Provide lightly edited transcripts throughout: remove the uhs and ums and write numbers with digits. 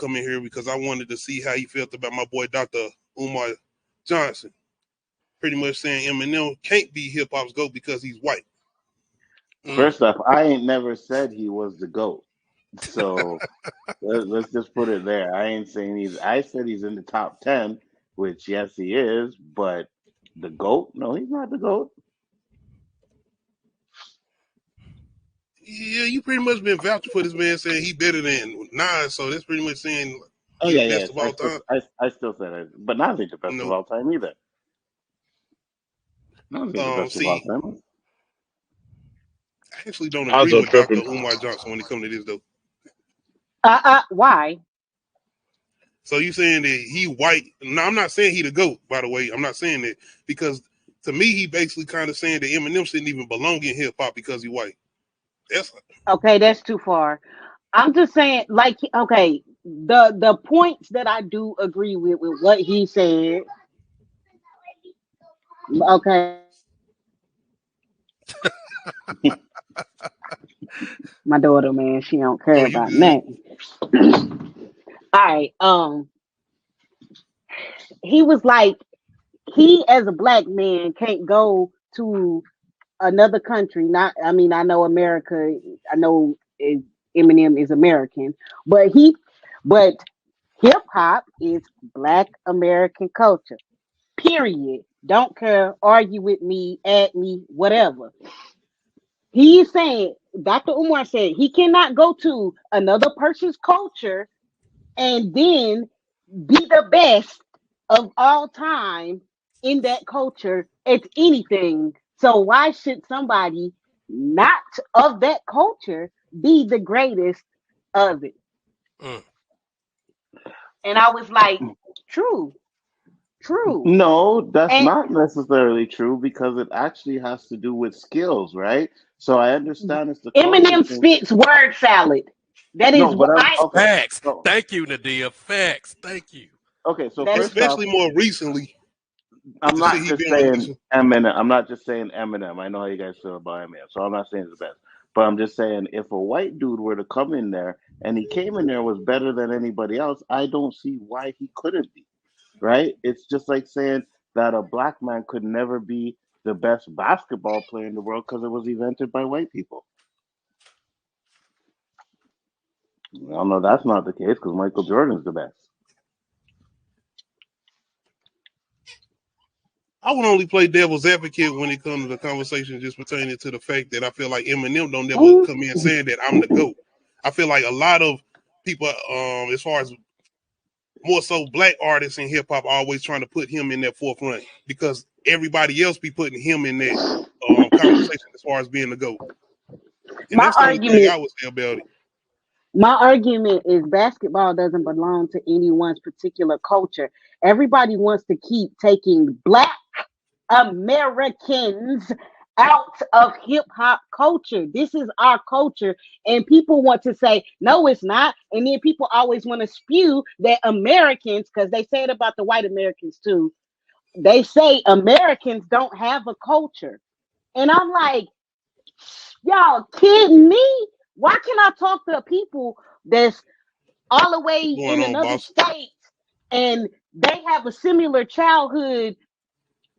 come in here because I wanted to see how he felt about my boy Dr. Umar Johnson. Pretty much saying Eminem can't be hip hop's GOAT because he's white. First off, I ain't never said he was the GOAT. So let's just put it there. I ain't saying I said he's in the top 10, which yes he is, but the GOAT? No, he's not the GOAT. Yeah, you pretty much been vouching for this man saying he better than Nas, so that's pretty much saying Oh he the yeah, best yes. of all time. I still said it, but Nas ain't the best of No. all time either. Nas ain't the best of all See, time. I actually don't agree with Dr. Umar Johnson when it comes to this though. Why? So you saying that he white? No, I'm not saying he the GOAT, by the way. I'm not saying that because to me he basically kind of saying that Eminem shouldn't even belong in hip hop because he white. That's Okay, that's too far. I'm just saying, like, okay, the points that I do agree with what he said. Okay, my daughter, man, she don't oh care you about good. nothing. All right, he was like, he as a black man can't go to another country. Not, I mean, I know America. I know Eminem is American, but but hip hop is Black American culture. Period. Don't care. Argue with me. At me. Whatever. He's saying. Dr. Umar said he cannot go to another person's culture and then be the best of all time in that culture at anything. So why should somebody not of that culture be the greatest of it? Mm. And I was like, true, true. No, that's And not necessarily true because it actually has to do with skills, right? So I understand it's the culture Eminem thing. spits word salad. That is No, but what I'm I. okay. Facts. So Thank you, Nadia. Facts. Thank you. okay, so That is. first off, Especially more recently with I'm the shit not he just been saying releasing. Eminem. I'm not just saying Eminem. I know how you guys feel about Eminem, so I'm not saying it's the best. But I'm just saying if a white dude were to come in there and he came in there was better than anybody else, I don't see why he couldn't be. Right? It's just like saying that a black man could never be the best basketball player in the world because it was invented by white people. I know that's not the case because Michael Jordan's the best. I would only play devil's advocate when it comes to the conversation just pertaining to the fact that I feel like Eminem don't never Ooh. come in saying that I'm the GOAT. I feel like a lot of people, as far as more so black artists in hip hop, always trying to put him in that forefront because everybody else be putting him in that conversation as far as being the GOAT. And My that's the only thing argument I would say about it. My argument is basketball doesn't belong to anyone's particular culture. Everybody wants to keep taking black Americans out of hip hop culture. This is our culture. And people want to say, no, it's not. And then people always want to spew that Americans, because they say it about the white Americans too, they say Americans don't have a culture. And I'm like, y'all kidding me? Why can I talk to people that's all the way What's going in on, another boss? state and they have a similar childhood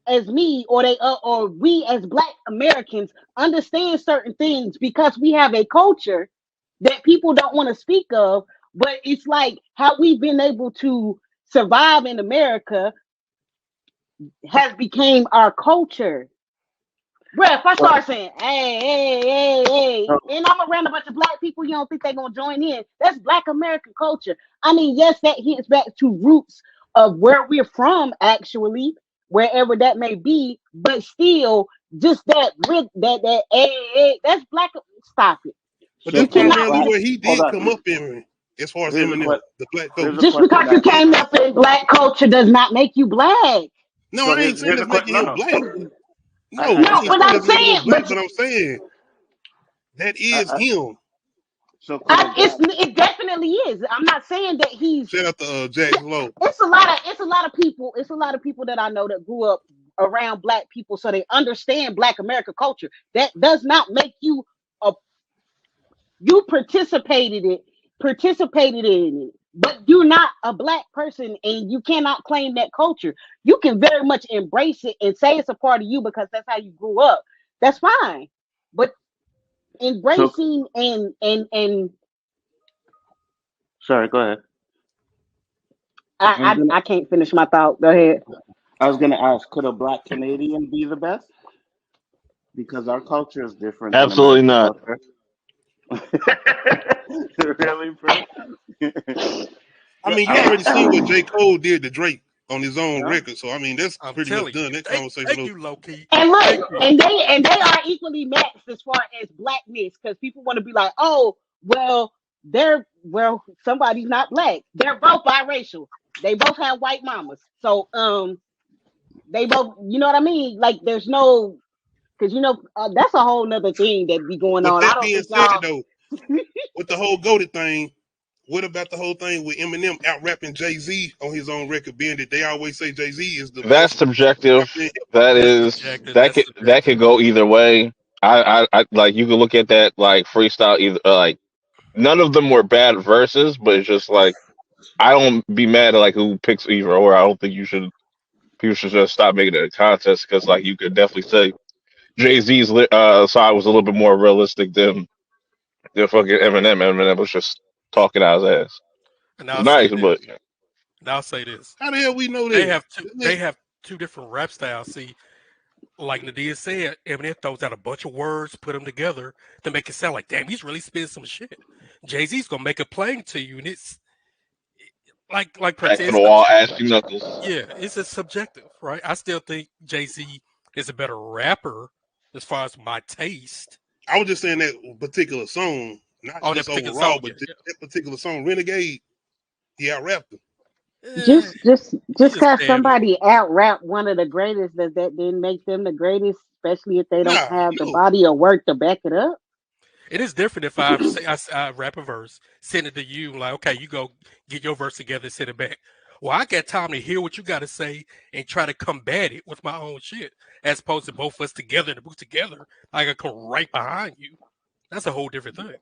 as me, or or we as black Americans understand certain things because we have a culture that people don't want to speak of, but it's like how we've been able to survive in America has became our culture. Bruh, if I So, start saying, hey, and I'm around a bunch of black people, you don't think they're gonna join in? That's black American culture. I mean, yes, that hits back to roots of where we're from, actually, wherever that may be, but still, just that's black. Stop it. But so You that's for the cannot primarily black, where he hold did on. come up in as far as Here's a Eminem, que- the black Here's a coach. just question because you that came up in black culture does not make you black. No, so I ain't saying here's a it's question. making No, him no. black. I No, I No, ain't but understand. saying I'm that's making saying, him black, but I'm saying that is I, him. so for the black, it definitely is. I'm not saying that he's. Shout out to Jack Lowe. It's a lot of people that I know that grew up around black people, so they understand black America culture. That does not make you a you participated in it. but you're not a black person and you cannot claim that culture. You can very much embrace it and say it's a part of you because that's how you grew up. That's fine. But So embracing and sorry, go ahead. I was I gonna I can't finish my thought. Go ahead. I was gonna ask, could a black Canadian be the best? Because our culture is different than Absolutely American not. culture. Really, bro? I Yeah, mean, you already seen what J. Cole did to Drake on his own yeah. record, so I mean that's I'm pretty much telling you. done. That conversation Thank over. you, low key. And look, Thank you. and they are equally matched as far as blackness because people want to be like, oh, well, somebody's not black. They're both biracial. They both have white mamas. So they both, you know what I mean? Like there's no, because that's a whole nother thing that be going With on. I that don't being think said, y'all. though, with the whole goaded thing, what about the whole thing with Eminem out rapping Jay Z on his own record? Being that they always say Jay Z is the That's best subjective. rapper in hip hop. That That's is subjective. That's that could subjective. go either way. I like you can look at that like freestyle either like none of them were bad verses, but it's just like I don't be mad at like who picks either or. I don't think you should people should just stop making it a contest because like you could definitely say Jay Z's side was a little bit more realistic than fucking Eminem. Eminem was just talking out his ass. And It's I'll say nice, this. but And I'll say this. How the hell we know They that? have two. They have two different rap styles. See, like Nadia said, Eminem throws out a bunch of words, put them together to make it sound like, damn, he's really spitting some shit. Jay Z's gonna make it plain to you, and it's like back Prince. to the wall, ashy knuckles. Yeah, it's a subjective, right? I still think Jay Z is a better rapper as far as my taste I was just saying that particular song, not on that just particular overall, song. but Yeah, that particular song, Renegade. He out rapped him. yeah. Just just He just just because stand on. somebody out rap one of the greatest, does that then make them the greatest? Especially if they don't Nah, have the no. body of work to back it up. It is different if I say I rap a verse, send it to you, like, okay, you go get your verse together, send it back. Well, I got time to hear what you got to say and try to combat it with my own shit, as opposed to both of us together in the booth together. I can come right behind you. That's a whole different thing.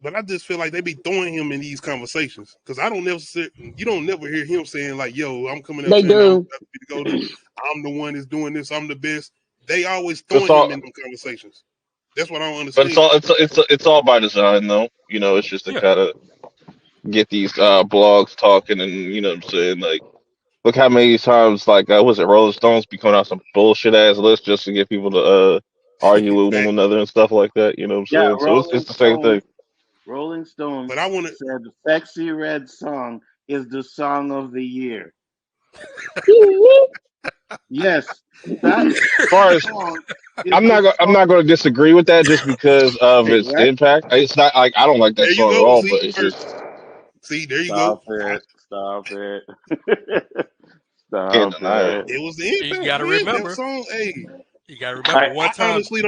But I just feel like they be throwing him in these conversations because I don't never you don't never hear him saying like, "Yo, I'm coming up They saying I'm do. about to be the go-to. I'm the one that's doing this. I'm the best." They always It's throwing him all, in them conversations. That's what I don't but it's understand. all it's all by design though. You know, it's just to Yeah, kind of get these blogs talking and you know what I'm saying like. Look how many times like was it Rolling Stones be coming out some bullshit ass list just to get people to argue with one Facts. another and stuff like that. You know what I'm Yeah, saying? So it's the same thing. Rolling Stones But I want to. said the Sexy Red song is the song of the year. Yes, that As far as song is the I'm song. not going to disagree with that just because of Wait, its what? impact. It's not like I don't like that There you song at go. all, See, but it's just first. See, there you go. Stop it. Stop it. can't Stop deny it. it. It was the you impact, got to man. That remember. song. Hey, You got to All remember. right. One I time, honestly don't